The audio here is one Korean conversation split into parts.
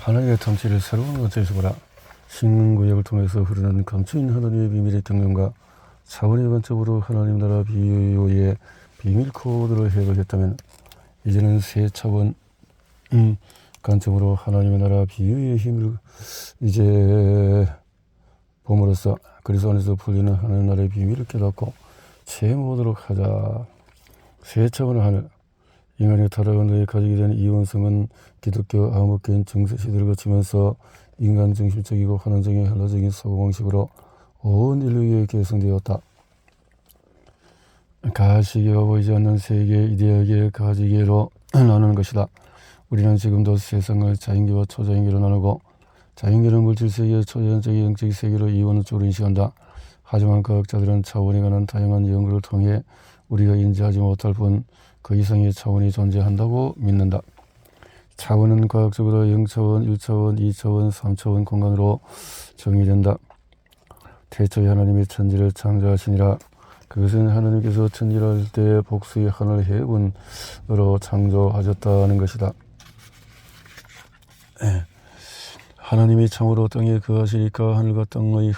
하나님의 통치를 새로운 관점에서 보라. 신구역을 통해서 흐르는 감추인 하나님의 비밀의 경륜과 차원의 관점으로 하나님 나라 비유의 비밀 코드를 해보겠다면, 이제는 새 차원 관점으로 하나님의 나라 비유의 힘을 이제 봄으로써 그리스도 안에서 풀리는 하나님 나라의 비밀을 깨닫고 체험하도록 하자. 새 차원의 하늘. 인간의 타락한 후에 가지게 된 이원성은 기독교 암흑교인 증세 시대를 거치면서 인간 중심적이고 환원적인 헬라적인 사고방식으로 온 인류에 계승되었다. 가시계가 보이지 않는 세계 이데아계 가지계로 나누는 것이다. 우리는 지금도 세상을 자연계와 초자연계로 나누고 자연계는 물질세계, 초자연적인 영적 세계로 이원은 쪽으로 인식한다. 하지만 과학자들은 차원에 관한 다양한 연구를 통해 우리가 인지하지 못할 뿐 그 이상의 차원이 존재한다고 믿는다. 차원은 과학적으로 0차원, 1차원, 2차원, 3차원 공간으로 정의된다. 태초에 하나님이 천지를 창조하시니라. 그것은 하나님께서 천지를 할 때 복수의 하늘 해군으로 창조하셨다는 것이다. 하나님이 참으로 땅에 거하시니까 하늘과 땅의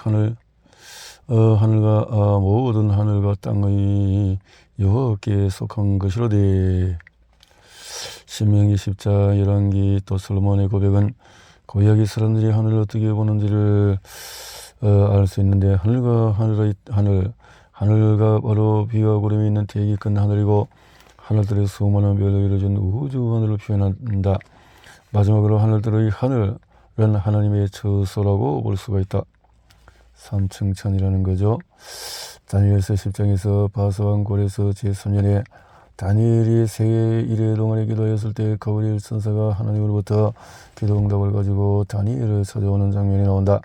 하늘과 모든 하늘과 땅의 여호와께 속한 것이로되. 신명기 10장 열왕기 또 솔로몬의 고백은 구약의 사람들이 하늘을 어떻게 보는지를 알 수 있는데, 하늘과 바로 비와 구름이 있는 되게 큰 하늘이고 하늘들의 수많은 별로 이루어진 우주 하늘을 표현한다. 마지막으로 하늘들의 하늘은 하나님의 처소라고 볼 수가 있다. 삼층천이라는 거죠. 다니엘서 10장에서 바사왕 고레서 제3년에 다니엘이 세계 1회 동안에 기도했을 때 가브리엘 천사가 하나님으로부터 기도 응답을 가지고 다니엘을 찾아오는 장면이 나온다.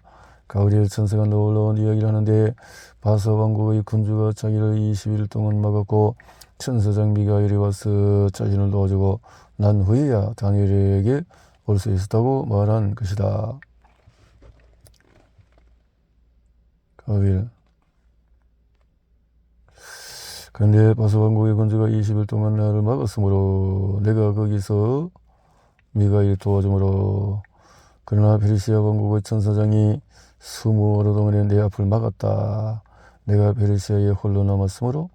가브리엘 천사가 놀라운 이야기를 하는데, 바사 왕국의 군주가 자기를 20일 동안 막았고 천사장 미가엘이 와서 자신을 도와주고 난 후에야 다니엘에게 올 수 있었다고 말한 것이다. 가브리엘. 그런데 바사 왕국의 군주가 20일 동안 나를 막았으므로 내가 거기서 미가엘이 도와주므로, 그러나 페르시아 왕국의 천사장이 20월 동안에 내 앞을 막았다. 내가 페르시아에 홀로 남았으므로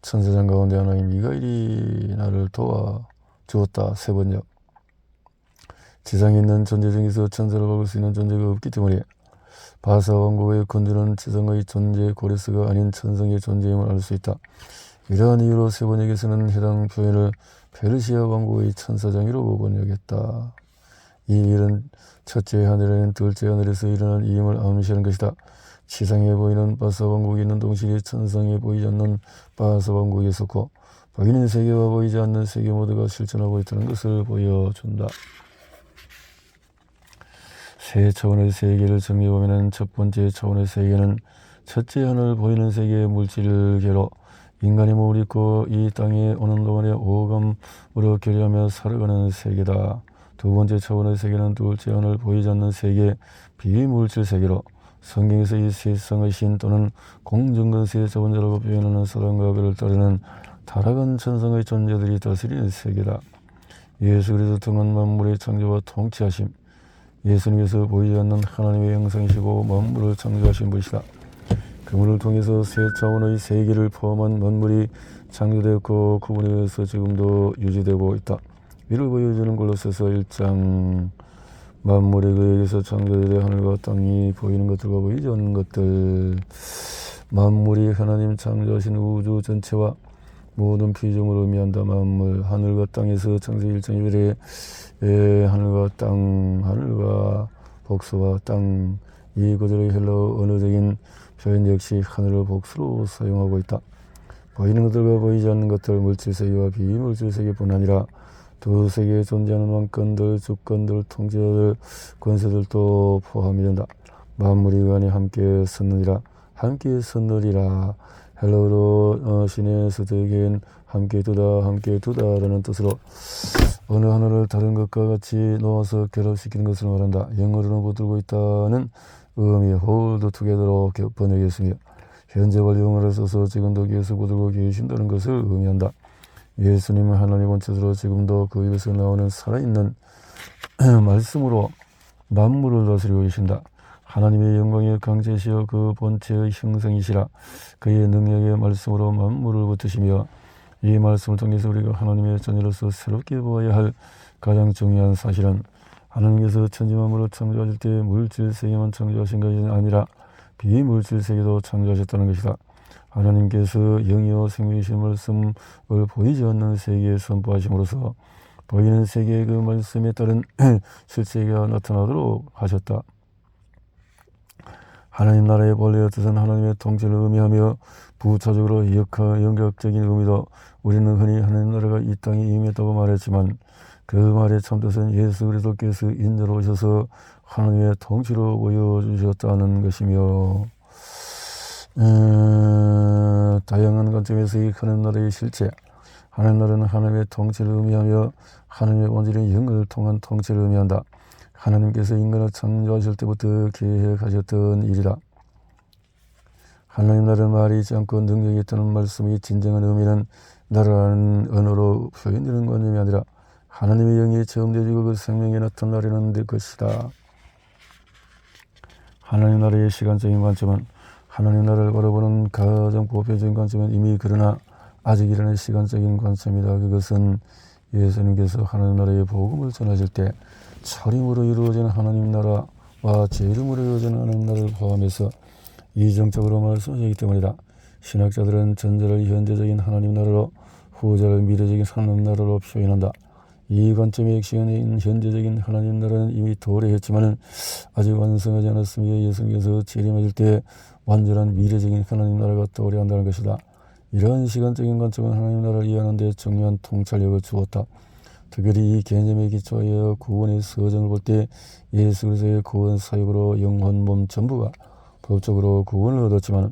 천사장 가운데 하나인 미가엘이 나를 도와주었다. 세 번역. 지상에 있는 존재 중에서 천사를 막을 수 있는 존재가 없기 때문에 바사 왕국의 군주는 지성의 존재 고레스가 아닌 천성의 존재임을 알 수 있다. 이러한 이유로 세 번역에서는 해당 표현을 페르시아 왕국의 천사장이로 번역했다. 이 일은 첫째 하늘에는 둘째 하늘에서 일어난 일임을 암시하는 것이다. 지상에 보이는 바사 왕국이 있는 동시에 천성에 보이지 않는 바사 왕국이 있었고, 보이는 세계와 보이지 않는 세계 모두가 실존하고 있다는 것을 보여준다. 세 차원의 세계를 정리해보면 첫 번째 차원의 세계는 첫째 하늘 보이는 세계의 물질계로 인간이 몸을 입고 이 땅에 오는 동안에 오감으로 교류하며 살아가는 세계다. 두 번째 차원의 세계는 둘째 하늘 보이지 않는 세계 비물질 세계로 성경에서 이 세상의 신 또는 공정근세의 자본자라고 표현하는 사람과 그를 따르는 타락한 천성의 존재들이 다스리는 세계다. 예수 그리스도 통한 만물의 창조와 통치하심. 예수님께서 보이지 않는 하나님의 형상이시고 만물을 창조하신 분이시다. 그분을 통해서 세 차원의 세계를 포함한 만물이 창조되었고 그분에 의해서 지금도 유지되고 있다. 이를 보여주는 골로새서 1장 만물에 의해서 창조되어 하늘과 땅이 보이는 것들과 보이지 않는 것들, 만물이 하나님 창조하신 우주 전체와 모든 피조물을 의미한다. 만물, 하늘과 땅에서 창세기 1장 1절에 하늘과 복수와 땅, 이 구절의 헬라어 언어적인 표현 역시 하늘을 복수로 사용하고 있다. 보이는 것들과 보이지 않는 것들, 물질세계와 비물질세계뿐 아니라 두 세계에 존재하는 왕권들, 주권들, 통치자들, 권세들도 포함이 된다. 만물이 그 안에 함께 섰느니라, 함께 섰느리라. 헬라어로 신의 서적인 함께 두다라는 뜻으로 어느 하나를 다른 것과 같이 놓아서 결합시키는 것을 말한다. 영어로는 붙들고 있다는 의미 hold together로 번역했으며 현재 완료형을 써서 지금도 계속 붙들고 계신다는 것을 의미한다. 예수님은 하나님 원체로 지금도 그 입에서 나오는 살아있는 말씀으로 만물을 다스리고 계신다. 하나님의 영광의 강제시여 그 본체의 형성이시라. 그의 능력의 말씀으로 만물을 붙드시며 이 말씀을 통해서 우리가 하나님의 자녀로서 새롭게 보아야 할 가장 중요한 사실은 하나님께서 천지만물을 창조하실 때 물질세계만 창조하신 것이 아니라 비물질세계도 창조하셨다는 것이다. 하나님께서 영이요 생명이신 말씀을 보이지 않는 세계에 선포하심으로써 보이는 세계의 그 말씀에 따른 실체가 나타나도록 하셨다. 하나님 나라의 본래의 뜻은 하나님의 통치를 의미하며 부차적으로 영격적인 의미도 우리는 흔히 하나님 나라가 이 땅에 임했다고 말했지만 그 말의 참뜻은 예수 그리스도께서 인자로 오셔서 하나님의 통치로 보여주셨다는 것이며 다양한 관점에서의 하나님 나라의 실체 하나님 나라는 하나님의 통치를 의미하며 하나님의 본질인 영을 통한 통치를 의미한다. 하나님께서 인간을 창조하실 때부터 계획하셨던 일이다. 하나님 나라는 말이 있지 않고 능력이 있다는 말씀이 진정한 의미는 나라라는 언어로 표현되는 관념이 아니라 하나님의 영이 체험되어지고 그 생명이 나타나려는 것이다. 하나님 나라의 시간적인 관점은 하나님 나라를 바라보는 가장 보편적인 관점은 이미 그러나 아직 일어나는 시간적인 관점이다. 그것은 예수님께서 하나님 나라의 복음을 전하실 때 차림으로 이루어지는 하나님 나라와 제 이름으로 이루어지는 하나님 나라를 포함해서 이정적으로 말씀하시기 때문이다. 신학자들은 전자를 현재적인 하나님 나라로 후자를 미래적인 하나님 나라로 표현한다. 이 관점의 핵심은 현재적인 하나님 나라는 이미 도래했지만 아직 완성하지 않았으며 예수님께서 재림하실 때 완전한 미래적인 하나님 나라가 도래한다는 것이다. 이러한 시간적인 관점은 하나님 나라를 이해하는 데 중요한 통찰력을 주었다. 특별히 이 개념에 기초하여 구원의 서정을 볼 때 예수 그리스도의 구원 사역으로 영혼 몸 전부가 법적으로 구원을 얻었지만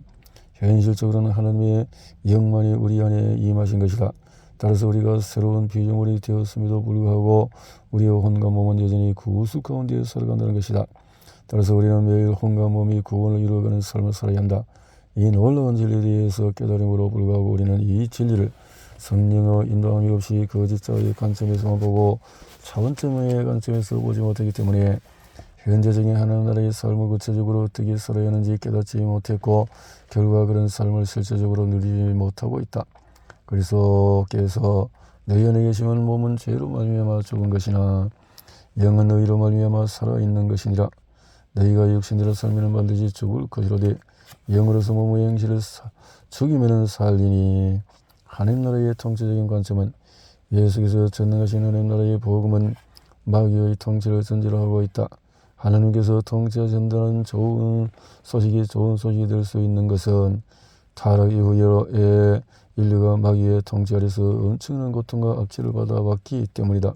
현실적으로는 하나님의 영만이 우리 안에 임하신 것이다. 따라서 우리가 새로운 피조물이 되었음에도 불구하고 우리의 혼과 몸은 여전히 구수 가운데 살아간다는 것이다. 따라서 우리는 매일 혼과 몸이 구원을 이루어가는 삶을 살아야 한다. 이 놀라운 진리에 대해서 깨달음으로 불구하고 우리는 이 진리를 성령의 인도함이 없이 거짓자의 관점에서만 보고 차원점의 관점에서 보지 못하기 때문에 현재적인 하나님 나라의 삶을 구체적으로 어떻게 살아야 하는지 깨닫지 못했고 결과 그런 삶을 실제적으로 누리지 못하고 있다. 그리스도께서 너희 안에 계시면 몸은 죄로 말미암아 죽은 것이나 영은 의로 말미암아 살아있는 것이니라. 너희가 육신대로 살면 반드시 죽을 것이로되 영으로서 몸의 행실을 죽이면 살리니. 하나님 나라의 통치적인 관점은 예수께서 전능하신 하나님 나라의 복음은 마귀의 통치를 전제로 하고 있다. 하나님께서 통치하신다는 좋은 소식이 될 수 있는 것은 타락 이후에 인류가 마귀의 통치 아래서 엄청난 고통과 압제를 받아왔기 때문이다.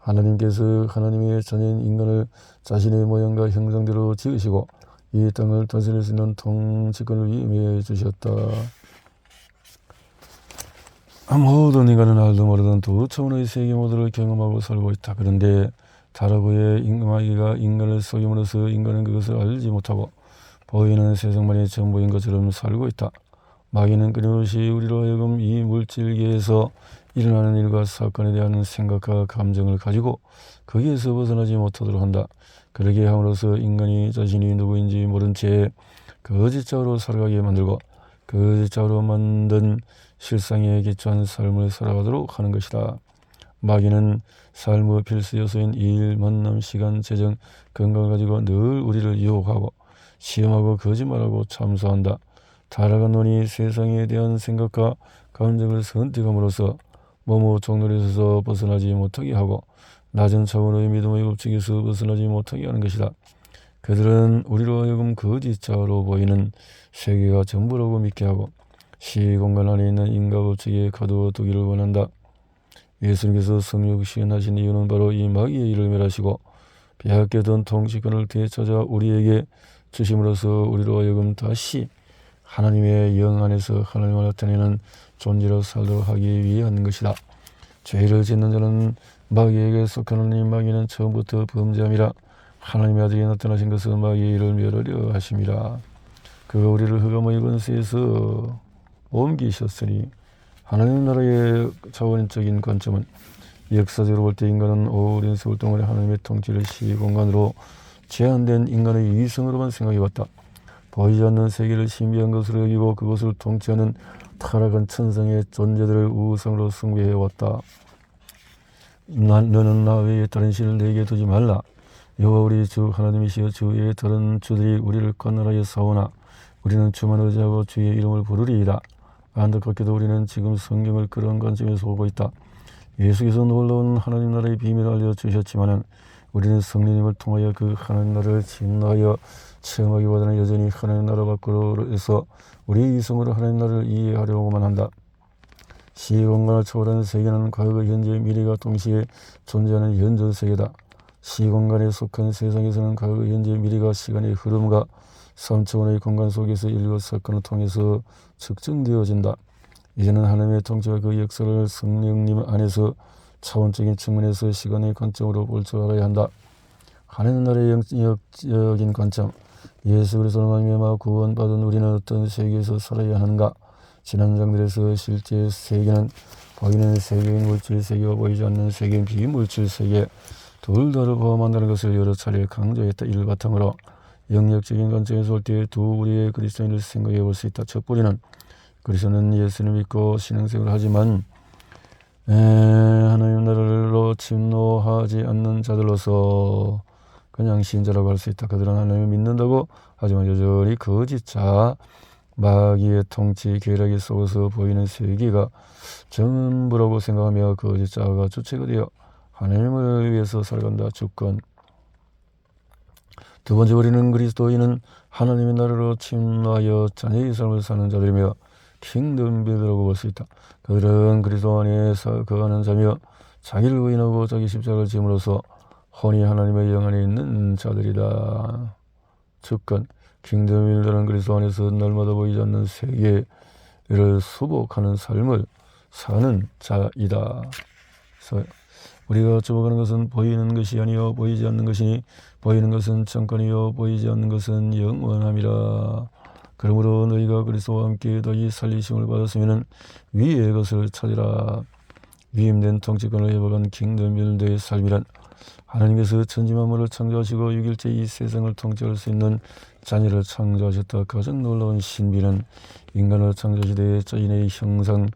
하나님께서 하나님의 자녀인 인간을 자신의 모양과 형상대로 지으시고 이 땅을 다스릴 수 있는 통치권을 임해 주셨다. 모든 인간은 알도 모르던 두 차원의 세계 모두를 경험하고 살고 있다. 그런데 타락 후에 마귀가 인간을 속임으로써 인간은 그것을 알지 못하고 보이는 세상만이 전부인 것처럼 살고 있다. 마귀는 끊임없이 우리로 하여금 이 물질계에서 일어나는 일과 사건에 대한 생각과 감정을 가지고 거기에서 벗어나지 못하도록 한다. 그러게 함으로써 인간이 자신이 누구인지 모른 채 거짓자로 살아가게 만들고 거짓자로 만든 실상에 기초한 삶을 살아가도록 하는 것이다. 마귀는 삶의 필수 요소인 일, 만남, 시간, 재정, 건강을 가지고 늘 우리를 유혹하고 시험하고 거짓말하고 참소한다. 타락한 논이 세상에 대한 생각과 감정을 선택함으로써 몸의 종놀이에서 벗어나지 못하게 하고 낮은 차원의 믿음의 법칙에서 벗어나지 못하게 하는 것이다. 그들은 우리로 하여금 거짓자로 보이는 세계가 전부라고 믿게 하고 시공간 안에 있는 인과 법칙에 가두어 두기를 원한다. 예수님께서 성육 시행하신 이유는 바로 이 마귀의 일을 멸하시고 빼앗겼던 통치권을 되찾아 우리에게 주심으로써 우리로 하여금 다시 하나님의 영 안에서 하나님을 나타내는 존재로 살도록 하기 위한 것이다. 죄를 짓는 자는 마귀에게 속하노니 마귀는 처음부터 범죄함이라. 하나님의 아들이 나타나신 것은 마귀의 일을 멸하려 하심이라. 그가 우리를 흑암의 권세에서 옮기셨으니. 하나님 나라의 차원적인 관점은 역사적으로 볼 때 인간은 오랜 세월 동안에 하나님의 통치를 시공간으로 제한된 인간의 이성으로만 생각해왔다. 보이지 않는 세계를 신비한 것으로 여기고 그것을 통치하는 타락한 천성의 존재들을 우상으로 숭배해왔다. 너는 나 외에 다른 신을 내게 두지 말라. 여호와 우리 주 하나님이시여 주 외에 다른 주들이 우리를 건너라여 싸우나 우리는 주만 의지하고 주의 이름을 부르리이다. 안타깝게도 우리는 지금 성경을 그런 관점에서 보고 있다. 예수께서 놀라운 하나님 나라의 비밀을 알려주셨지만 우리는 성령님을 통하여 그 하나님 나라를 진노하여 체험하기보다는 여전히 하나님 나라 밖으로서 우리 이성으로 하나님 나라를 이해하려고만 한다. 시공간을 초월하는 세계는 과거, 현재, 미래가 동시에 존재하는 현존 세계다. 시공간에 속한 세상에서는 과거, 현재, 미래가 시간의 흐름과 3차원의 공간 속에서 일과 사건을 통해서 측정되어진다. 이제는 하나님의 통치와 그 역사를 성령님 안에서 차원적인 측면에서 시간의 관점으로 볼 줄 알아야 한다. 하나님 나라의 영적인 관점, 예수 그리스도로 말미암아 구원받은 우리는 어떤 세계에서 살아야 하는가? 지난 장들에서 실제 세계는 보이는 세계인 물질 세계와 보이지 않는 세계인 비물질 세계 둘 다를 포함한다는 것을 여러 차례 강조했다. 이를 바탕으로 영역적인 관점에서 볼 때 두 우리의 그리스도인을 생각해 볼 수 있다. 첫 뿌리는 그리스도는 예수를 믿고 신앙생활을 하지만 하나님 나라로 침노하지 않는 자들로서 그냥 신자라고 할 수 있다. 그들은 하나님을 믿는다고 하지만 여전히 거짓자 마귀의 통치 계략에 속아서 보이는 세계가 전부라고 생각하며 거짓자가 주체가 되어 하나님을 위해서 살아간다. 주권. 두 번째 우리는 그리스도인은 하나님의 나라로 침노하여 자녀의 삶을 사는 자들이며 킹덤빌드라고 볼 수 있다. 그들은 그리스도 안에 거하는 자며 자기를 부인하고 자기 십자가를 짐으로써 혼이 하나님의 영 안에 있는 자들이다. 주권. 킹덤빌드는 그리스도 안에서 날마다 보이지 않는 세계를 수복하는 삶을 사는 자이다. 그래서 우리가 주목하는 것은 보이는 것이 아니요 보이지 않는 것이니 보이는 것은 잠깐이요 보이지 않는 것은 영원함이라. 그러므로 너희가 그리스도와 함께 너희 살리심을 받았으면 위의 것을 찾으라. 위임된 통치권을 회복한 킹덤빌드의 삶이란 하나님께서 천지만물을 창조하시고 6일째 이 세상을 통치할 수 있는 자녀를 창조하셨다. 가장 놀라운 신비는 인간을 창조시대에 자신의 형상을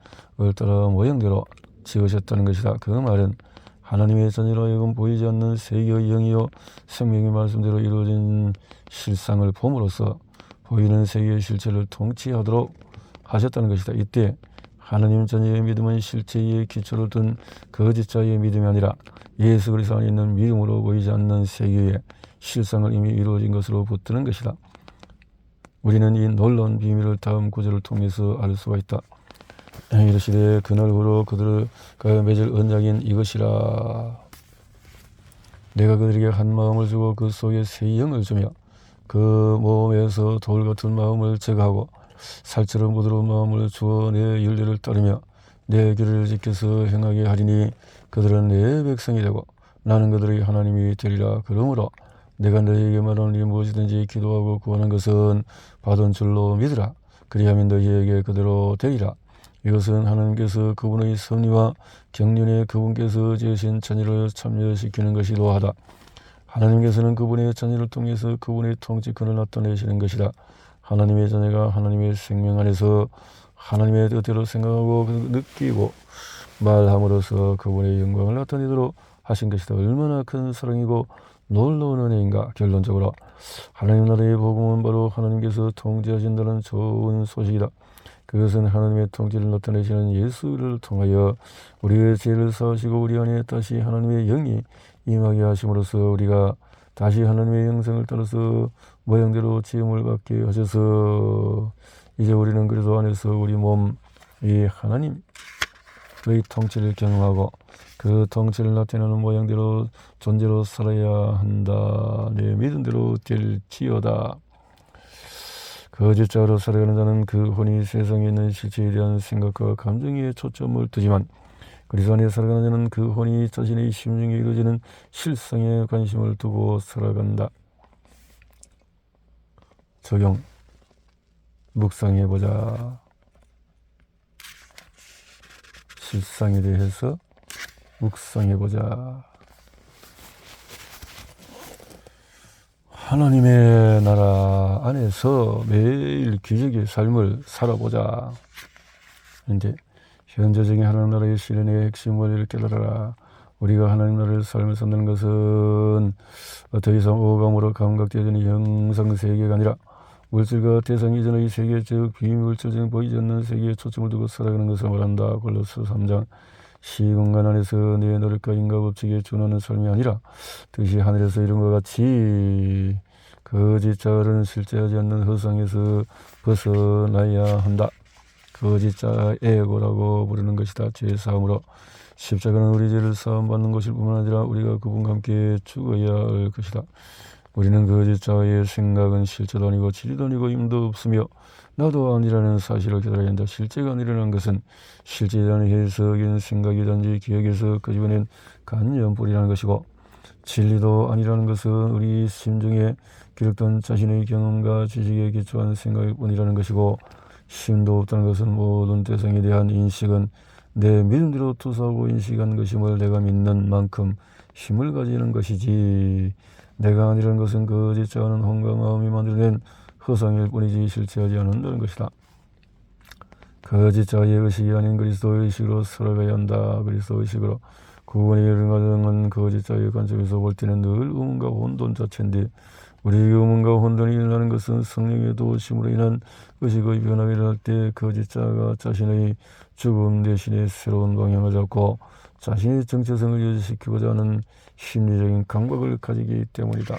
따라 모형대로 지으셨다는 것이다. 그 말은 하나님의 자녀로 하여금 보이지 않는 세계의 영이요 생명의 말씀대로 이루어진 실상을 봄으로써 보이는 세계의 실체를 통치하도록 하셨다는 것이다. 이때 하나님 자녀의 믿음은 실체의 기초를 둔 거짓자의 믿음이 아니라 예수 그리스도 안에 있는 믿음으로 보이지 않는 세계의 실상을 이미 이루어진 것으로 붙드는 것이다. 우리는 이 놀라운 비밀을 다음 구절을 통해서 알 수가 있다. 이르시되 그날후로 그들과 맺을 언약인 이것이라. 내가 그들에게 한 마음을 주고 그 속에 새 영을 주며 그 몸에서 돌 같은 마음을 제거하고 살처럼 부드러운 마음을 주어 내 윤례를 따르며 내 규례를 지켜서 행하게 하리니 그들은 내 백성이 되고 나는 그들의 하나님이 되리라. 그러므로 내가 너희에게 말하노니 무엇이든지 기도하고 구하는 것은 받은 줄로 믿으라. 그리하면 너희에게 그대로 되리라. 이것은 하나님께서 그분의 섭리와 경륜에 그분께서 지으신 자녀를 참여시키는 것이기도 하다. 하나님께서는 그분의 자녀를 통해서 그분의 통치권을 나타내시는 것이다. 하나님의 자녀가 하나님의 생명 안에서 하나님의 뜻대로 생각하고 느끼고 말함으로써 그분의 영광을 나타내도록 하신 것이다. 얼마나 큰 사랑이고 놀라운 은혜인가. 결론적으로 하나님 나라의 복음은 바로 하나님께서 통치하신다는 좋은 소식이다. 그것은 하나님의 통치를 나타내시는 예수를 통하여 우리의 죄를 사하시고 우리 안에 다시 하나님의 영이 임하게 하심으로써 우리가 다시 하나님의 형상을 따라서 모양대로 지음을 받게 하셔서 이제 우리는 그리스도 안에서 우리 몸 이 하나님의 통치를 경험하고 그 통치를 나타내는 모양대로 존재로 살아야 한다. 내 믿음대로 될지어다. 거짓자로 살아가는 자는 그 혼이 세상에 있는 실체에 대한 생각과 감정에 초점을 두지만 그리스도 안에 살아가는 자는 그 혼이 자신의 심중에 이루어지는 실상에 관심을 두고 살아간다. 적용 묵상해보자. 실상에 대해서 묵상해보자. 하나님의 나라 안에서 매일 기적의 삶을 살아보자. 이제 현재적인 하나님 나라의 실현의 핵심 원리를 깨달아라. 우리가 하나님 나라를 삶을 산다는 것은 더 이상 오감으로 감각되어지는 형상세계가 아니라 물질과 대상 이전의 세계, 즉 비물질적인 보이지 않는 세계에 초점을 두고 살아가는 것을 말한다. 골로새 3장. 시공간 안에서 내 노력과 인과 법칙에 준하는 삶이 아니라 뜻이 하늘에서 이룬 것 같이 거짓자를 실제하지 않는 허상에서 벗어나야 한다. 거짓자 에고라고 부르는 것이다. 죄사함으로 십자가는 우리 죄를 사함받는 것일 뿐만 아니라 우리가 그분과 함께 죽어야 할 것이다. 우리는 거짓자의 생각은 실제도 아니고 진리도 아니고 힘도 없으며 나도 아니라는 사실을 깨달아야 한다. 실제가 아니라는 것은 실제라는 해석인 생각이든지 기억에서 끄집어낸 간염뿌리라는 것이고, 진리도 아니라는 것은 우리 심중에 기록된 자신의 경험과 지식에 기초한 생각일 뿐이라는 것이고, 힘도 없다는 것은 모든 대상에 대한 인식은 내 믿음대로 투사하고 인식한 것임을 내가 믿는 만큼 힘을 가지는 것이지, 내가 아니라는 것은 거짓자하는 혼과 마음이 만들어낸 허상일 뿐이지 실체하지 않는다는 것이다. 거짓자의 의식이 아닌 그리스도의 의식으로 살아가야 한다. 그리스도 의식으로 구원이 이르는 거짓자의 관점에서 볼 때는 늘 의문과 혼돈 자체인데, 우리 의문과 혼돈이 일어나는 것은 성령의 도우심으로 인한 의식의 변화가 일어날 때 거짓자가 자신의 죽음 대신에 새로운 방향을 잡고 자신의 정체성을 유지시키고자 하는 심리적인 강박을 가지기 때문이다.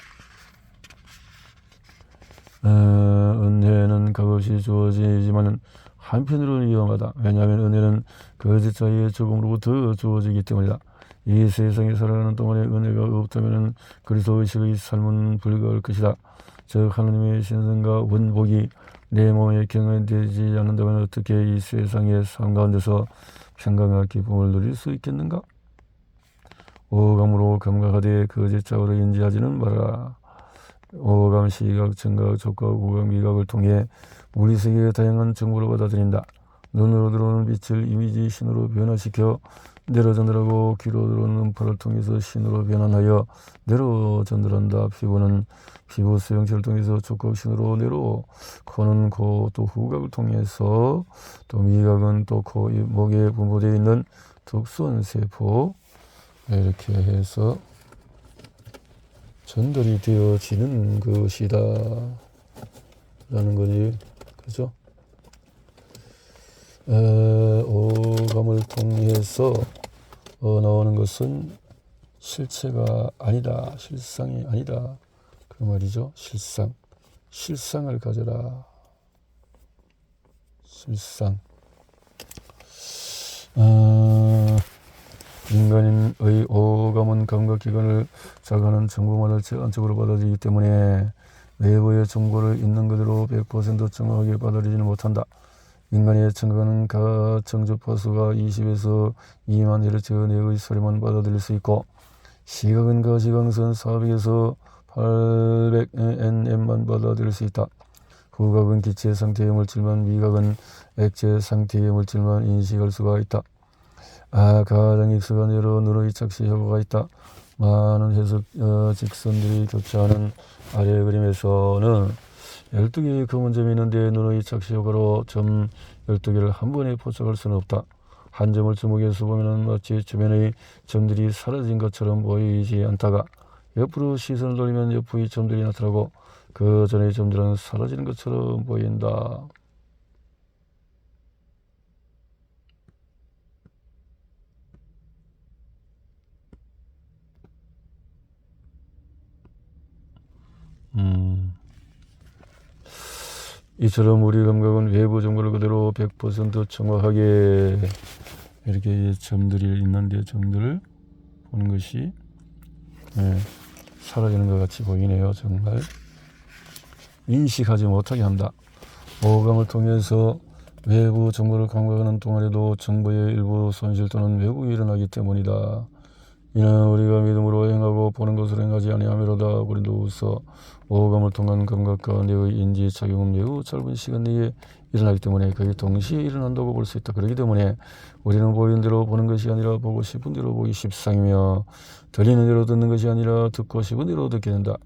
은혜는 값없이 주어지지만 한편으로는 위험하다. 왜냐하면 은혜는 거짓자의 죽음으로부터 주어지기 때문이다. 이 세상에 살아가는 동안에 은혜가 없다면 그리스도 의식의 삶은 불가할 것이다. 즉 하나님의 신성과 원복이 내 몸에 경험되지 않는다면 어떻게 이 세상의 삶 가운데서 평강과 기쁨을 누릴 수 있겠는가? 오감으로 감각하되 거짓자로 인지하지는 말아라. 오감, 시각, 청각, 촉각, 오감, 미각을 통해 우리 세계의 다양한 정보를 받아들인다. 눈으로 들어오는 빛을 이미지 신호로 변화시켜 내로 전달하고, 귀로 들어오는 음파를 통해서 신호로 변환하여 내로 전달한다. 피부는 피부 수용체를 통해서 촉각 신호로 내로, 코는 코 또 후각을 통해서, 또 미각은 또 코, 목에 분포되어 있는 특수한 세포, 이렇게 해서 전달이 되어지는 것이다 라는 거지. 그죠? 오감을 통해서 나오는 것은 실체가 아니다. 실상이 아니다. 그 말이죠. 실상을 가져라. 실상. 인간의 오감은 감각기관을 자극하는 정보만을 제한적으로 받아들이기 때문에 외부의 정보를 있는 그대로 100% 정확하게 받아들이지는 못한다. 인간의 청각은 가청주파수가 20에서 2만 헤르츠 내의 소리만 받아들일 수 있고, 시각은 가시광선 400에서 800nm만 받아들일 수 있다. 후각은 기체 상태의 물질만, 미각은 액체 상태의 물질만 인식할 수가 있다. 가장 익숙한 예로 눈의 착시 효과가 있다. 많은 해석 직선들이 교차하는 아래 그림에서는 12개의 검은 점이 있는데 눈의 착시 효과로 점 12개를 한 번에 포착할 수는 없다. 한 점을 주목해서 보면 마치 주변의 점들이 사라진 것처럼 보이지 않다가 옆으로 시선을 돌리면 옆의 점들이 나타나고 그 전의 점들은 사라지는 것처럼 보인다. 이처럼 우리 감각은 외부 정보를 그대로 100% 정확하게 이렇게 점들이 있는데 점들을 보는 것이 사라지는 것 같이 보이네요. 정말 인식하지 못하게 한다. 오감을 통해서 외부 정보를 감각하는 동안에도 정보의 일부 손실 또는 왜곡이 일어나기 때문이다. 이는 우리가 믿음으로 행하고 보는 것으로 행하지 아니하미로다. 고린도후서. 오감을 통한 감각과 내의 인지 작용은 매우 짧은 시간 내에 일어나기 때문에 그게 동시에 일어난다고 볼 수 있다. 그렇기 때문에 우리는 보이는 대로 보는 것이 아니라 보고 싶은 대로 보기 십상이며, 들리는 대로 듣는 것이 아니라 듣고 싶은 대로 듣게 된다.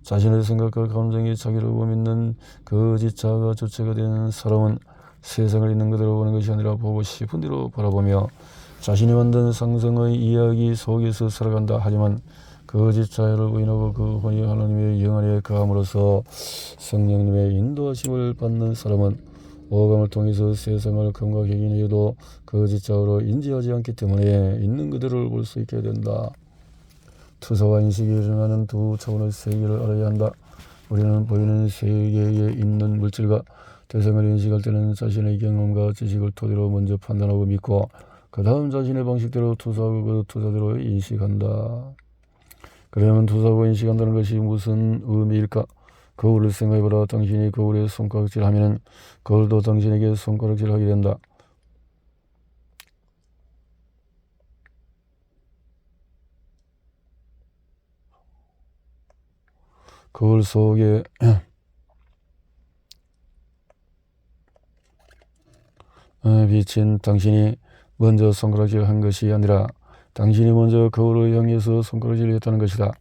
자신의 생각과 감정이 자기라고 믿는 거짓 자아가 주체가 되는 사람은 세상을 있는 그대로 보는 것이 아니라 보고 싶은 대로 바라보며 자신이 만든 상상의 이야기 속에서 살아간다. 하지만 거짓 자아를 부인하고 그 혼이 하나님의 영 안에 거함으로써 성령님의 인도하심을 받는 사람은 오감을 통해서 세상을 감각하긴 해도 거짓 자아로 인지하지 않기 때문에 있는 그대로를 볼 수 있게 된다. 투사와 인식이 일어나는 두 차원의 세계를 알아야 한다. 우리는 보이는 세계에 있는 물질과 대상을 인식할 때는 자신의 경험과 지식을 토대로 먼저 판단하고 믿고 그 다음 자신의 방식대로 투사하고 그 투사대로 인식한다. 그러면 투사하고 인식한다는 것이 무슨 의미일까? 거울을 생각해보라. 당신이 거울에 손가락질 하면 거울도 당신에게 손가락질 하게 된다. 거울 속에 비친 당신이 먼저 손가락질 한 것이 아니라 당신이 먼저 거울을 향해서 손가락질을 했다는 것이다.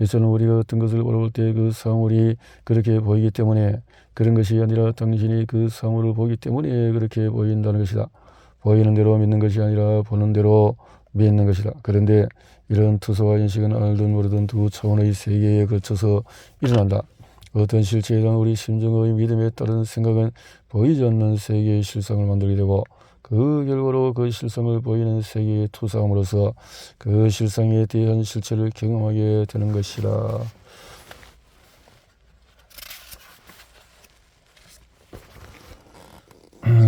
이처럼 우리가 어떤 것을 바라볼 때 그 사물이 그렇게 보이기 때문에 그런 것이 아니라 당신이 그 사물을 보기 때문에 그렇게 보인다는 것이다. 보이는 대로 믿는 것이 아니라 보는 대로 믿는 것이다. 그런데 이런 투사와 인식은 알든 모르든 두 차원의 세계에 거쳐서 일어난다. 어떤 실체에 대한 우리 심정의 믿음에 따른 생각은 보이지 않는 세계의 실상을 만들게 되고 그 결과로 그 실상을 보이는 세계에 투사함으로써 그 실상에 대한 실체를 경험하게 되는 것이라.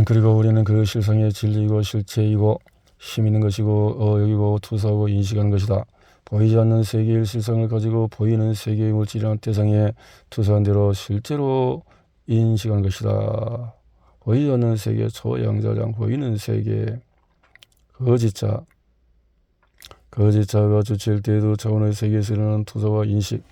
그리고 우리는 그 실상의 진리이고 실체이고 힘 있는 것이고 여기고 투사하고 인식하는 것이다. 보이지 않는 세계의 실상을 가지고 보이는 세계의 물질이라는 대상에 투사한 대로 실제로 인식하는 것이다. 보이지 않는 세계 초양자장 보이는 세계 거짓자 거짓자가 주체일 때에도 차원의 세계에서 일어나는 투사와 인식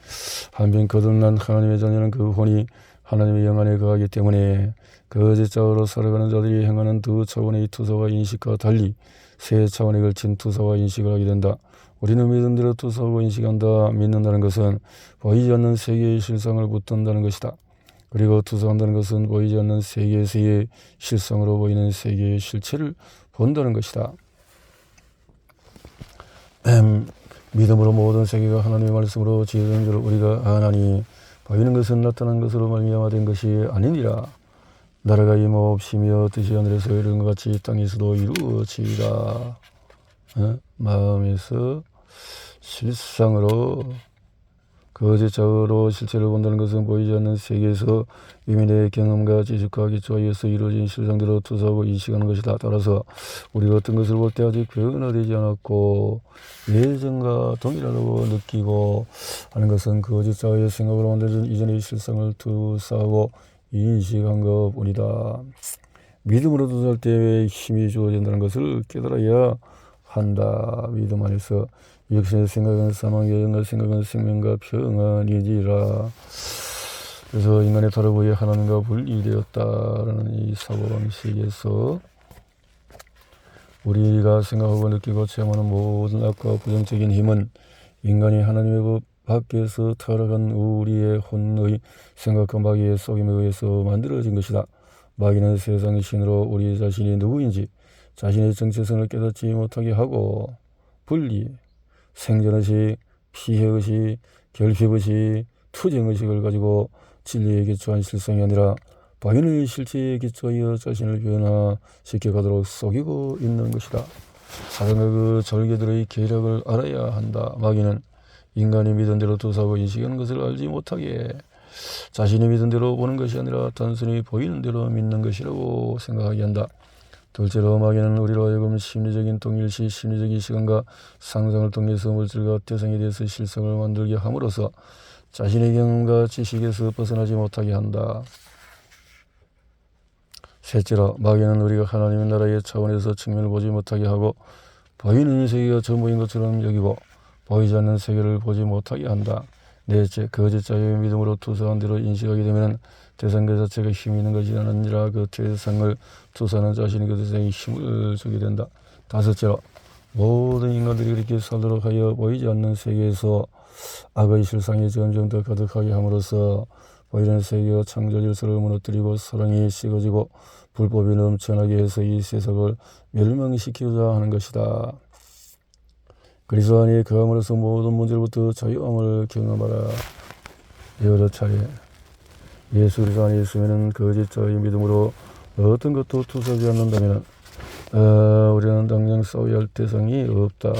한편 거듭난 하나님의 자녀는 그 혼이 하나님의 영 안에 거하기 때문에 거짓자로 살아가는 자들이 행하는 두 차원의 투사와 인식과 달리 세 차원에 걸친 투사와 인식을 하게 된다. 우리는 믿음대로 투사하고 인식한다. 믿는다는 것은 보이지 않는 세계의 실상을 붙든다는 것이다. 그리고 투사한다는 것은 보이지 않는 세계에서의 실상으로 보이는 세계의 실체를 본다는 것이다. 믿음으로 모든 세계가 하나님의 말씀으로 지어진 줄 우리가 아나니 보이는 것은 나타난 것으로 말미암아 된 것이 아니니라. 나라가 임없이며 뜻이 하늘에서 이룬 것 같이 땅에서도 이루어지리라. 마음에서 실상으로 거짓자로 실체를 본다는 것은 보이지 않는 세계에서 유민의 경험과 지식과 기초하여서 이루어진 실상대로 투사하고 인식하는 것이다. 따라서 우리가 어떤 것을 볼 때 아직 변화되지 않았고 예전과 동일하다고 느끼고 하는 것은 거짓자의 생각으로 만들어진 이전의 실상을 투사하고 인식한 것뿐이다. 믿음으로 투사할 때에 힘이 주어진다는 것을 깨달아야 한다. 믿음 안에서 역시의 생각은 사망, 여정과 생각은 생명과 평안이지라. 그래서 인간의 다르고에 하나님과 분리되었다라는 이 사고방식에서 우리가 생각하고 느끼고 체험하는 모든 악과 부정적인 힘은 인간이 하나님의 법 밖에서 타락한 우리의 혼의 생각과 마귀의 속임에 의해서 만들어진 것이다. 마귀는 세상의 신으로 우리 자신이 누구인지 자신의 정체성을 깨닫지 못하게 하고 분리, 생존의식, 피해의식, 결핍의식, 투쟁의식을 가지고 진리에 기초한 실상이 아니라 바인의 실체에 기초하여 자신을 변화시켜 가도록 속이고 있는 것이다. 사단과 그 절개들의 계략을 알아야 한다. 마귀는 인간이 믿은 대로 투사하고 인식하는 것을 알지 못하게 자신이 믿은 대로 보는 것이 아니라 단순히 보이는 대로 믿는 것이라고 생각하게 한다. 둘째로 마귀는 우리로 하여금 심리적인 동일시, 심리적인 시간과 상상을 통해서 물질과 대상에 대해서 실상을 만들게 함으로써 자신의 경험과 지식에서 벗어나지 못하게 한다. 셋째로 마귀는 우리가 하나님의 나라의 차원에서 측면을 보지 못하게 하고 보이는 세계가 전부인 것처럼 여기고 보이지 않는 세계를 보지 못하게 한다. 넷째, 거짓 자유의 믿음으로 투사한 대로 인식하게 되면 대상 그 자체가 힘이 있는 것이 아니라 그 대상을 투사하는 자신이 그 대상에 힘을 주게 된다. 다섯째로, 모든 인간들이 그렇게 살도록 하여 보이지 않는 세계에서 악의 실상이 점점 더 가득하게 함으로써 보이는 세계와 창조 질서를 무너뜨리고 사랑이 식어지고 불법이 넘쳐나게 해서 이 세상을 멸망시키고자 하는 것이다. 그리스도 안에 거함으로써 모든 문제로부터 자유함을 경험하라. 여러 차례 예수 그리스도 안에 있으면 거짓자의 믿음으로 어떤 것도 투사하지 않는다면 우리는 당장 싸워야 할 대상이 없다.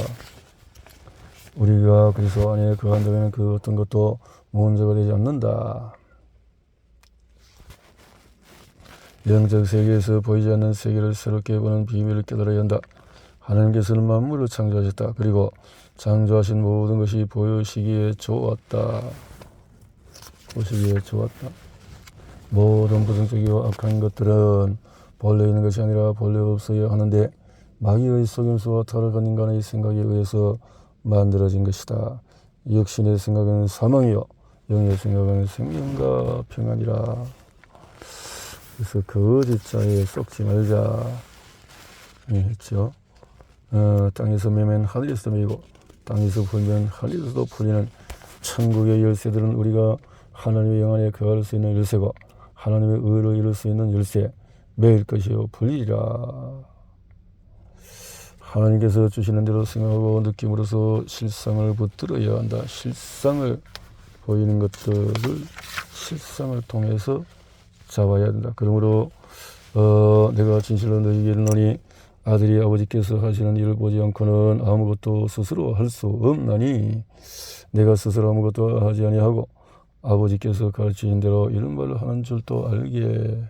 우리가 그리스도 안에 거한다면 그 어떤 것도 문제가 되지 않는다. 영적 세계에서 보이지 않는 세계를 새롭게 보는 비밀을 깨달아야 한다. 하나님께서는 만물을 창조하셨다. 그리고 창조하신 모든 것이 보시기에 좋았다. 보시기에 좋았다. 모든 부정적이고 악한 것들은 본래 있는 것이 아니라 본래 없어야 하는데 마귀의 속임수와 타락한 인간의 생각에 의해서 만들어진 것이다. 육신의 생각은 사망이요 영의 생각은 생명과 평안이라. 그래서 거짓자에 썩지 말자 했죠. 땅에서 매면 하늘에서 매고 땅에서 풀면 하늘에서도 풀리는 천국의 열쇠들은 우리가 하나님의 영 안에 거할 수 있는 열쇠고 하나님의 의를 이룰 수 있는 열쇠, 매일 것이요 풀리리라. 하나님께서 주시는 대로 생각하고 느낌으로써 실상을 붙들어야 한다. 실상을 보이는 것들을 실상을 통해서 잡아야 된다. 그러므로 내가 진실로 너희에게 이르노니 아들이 아버지께서 하시는 일을 보지 않고는 아무것도 스스로 할 수 없나니 내가 스스로 아무것도 하지 아니하고 아버지께서 가르치신 대로 이런 말을 하는 줄도 알게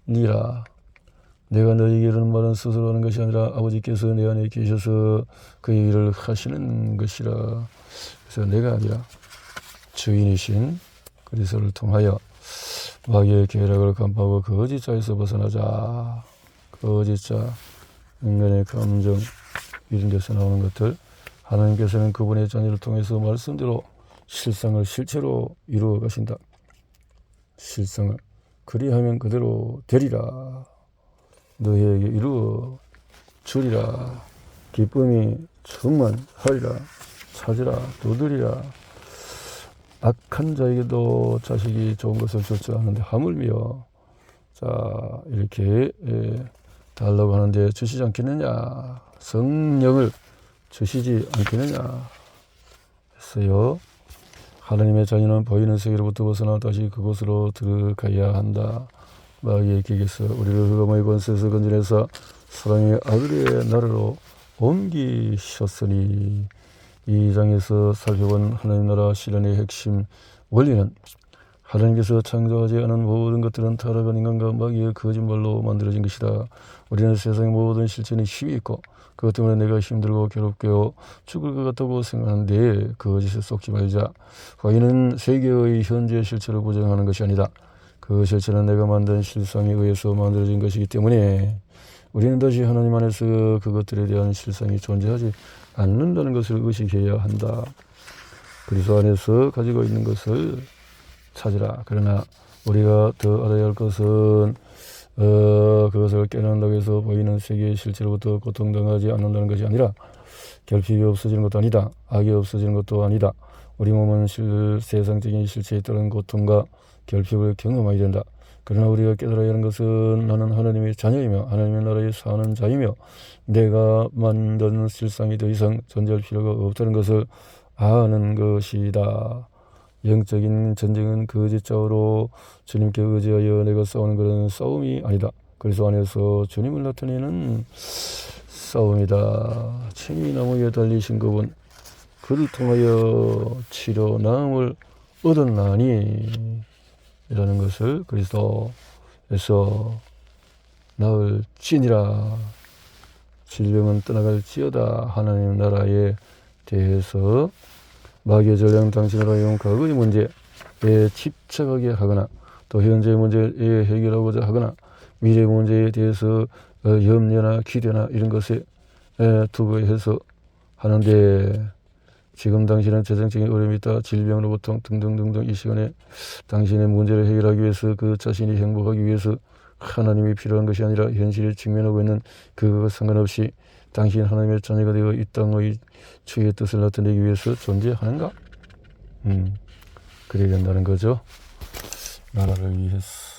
니라. 내가 너희에게 이르는 말은 스스로 하는 것이 아니라 아버지께서 내 안에 계셔서 그 일을 하시는 것이라. 그래서 내가 아니라 주인이신 그리스도를 통하여 마귀의 계략을 간파하고 거짓자에서 벗어나자. 거짓자, 인간의 감정 이런 데서 나오는 것들, 하나님께서는 그분의 자녀를 통해서 말씀대로 실상을 실체로 이루어 가신다. 실상을 그리하면 그대로 되리라. 너희에게 이루어 주리라. 기쁨이 충만하리라. 찾으라. 두드리라. 악한 자에게도 자식이 좋은 것을 줬지 않는데 하물며 자 이렇게 달라고 하는데 주시지 않겠느냐. 성령을 주시지 않겠느냐 했어요. 하나님의 자녀는 보이는 세계로부터 벗어나 다시 그곳으로 들어가야 한다. 마귀의 기계에서 우리를 흑암의 권세에서 건져내사 사랑의 아들의 나라로 옮기셨으니 이 장에서 살펴본 하나님 나라 실현의 핵심 원리는 하나님께서 창조하지 않은 모든 것들은 타락한 인간과 마귀의 거짓말로 만들어진 것이다. 우리는 세상의 모든 실체는 힘이 있고 그것 때문에 내가 힘들고 괴롭고 죽을 것 같다고 생각하는데 거짓에 속지 말자. 마귀는 세계의 현재 실체를 부정하는 것이 아니다. 그 실체는 내가 만든 실상에 의해서 만들어진 것이기 때문에 우리는 다시 하나님 안에서 그것들에 대한 실상이 존재하지 않는다는 것을 의식해야 한다. 그리스도 안에서 가지고 있는 것을 찾으라. 그러나 우리가 더 알아야 할 것은 그것을 깨닫는다고 해서 보이는 세계의 실체로부터 고통당하지 않는다는 것이 아니라 결핍이 없어지는 것도 아니다. 악이 없어지는 것도 아니다. 우리 몸은 세상적인 실체에 따른 고통과 결핍을 경험해야 된다. 그러나 우리가 깨달아야 하는 것은 나는 하나님의 자녀이며 하나님의 나라에 사는 자이며 내가 만든 실상이 더 이상 존재할 필요가 없다는 것을 아는 것이다. 영적인 전쟁은 거짓자로 주님께 의지하여 내가 싸우는 그런 싸움이 아니다. 그리스도 안에서 주님을 나타내는 싸움이다. 친히 나무 위에 달리신 그분, 그를 통하여 치료 나음을 얻었나니 이라는 것을 그리스도에서 나을지니라. 질병은 떠나갈지어다. 하나님 나라에 대해서 마귀의 전략은 당신으로 하여금 과거의 문제에 집착하게 하거나 또 현재의 문제에 해결하고자 하거나 미래의 문제에 대해서 염려나 기대나 이런 것에 두고 해서 하는데 지금 당신은 재정적인 어려움이 있다. 질병으로 고통 등등등등. 이 시간에 당신의 문제를 해결하기 위해서 그 자신이 행복하기 위해서 하나님이 필요한 것이 아니라 현실에 직면하고 있는 그것과 상관없이 당신 하나님의 자녀가 되어 이 땅의 주의 뜻을 나타내기 위해서 존재하는가? 그래야 한다는 거죠. 나라를 위해서.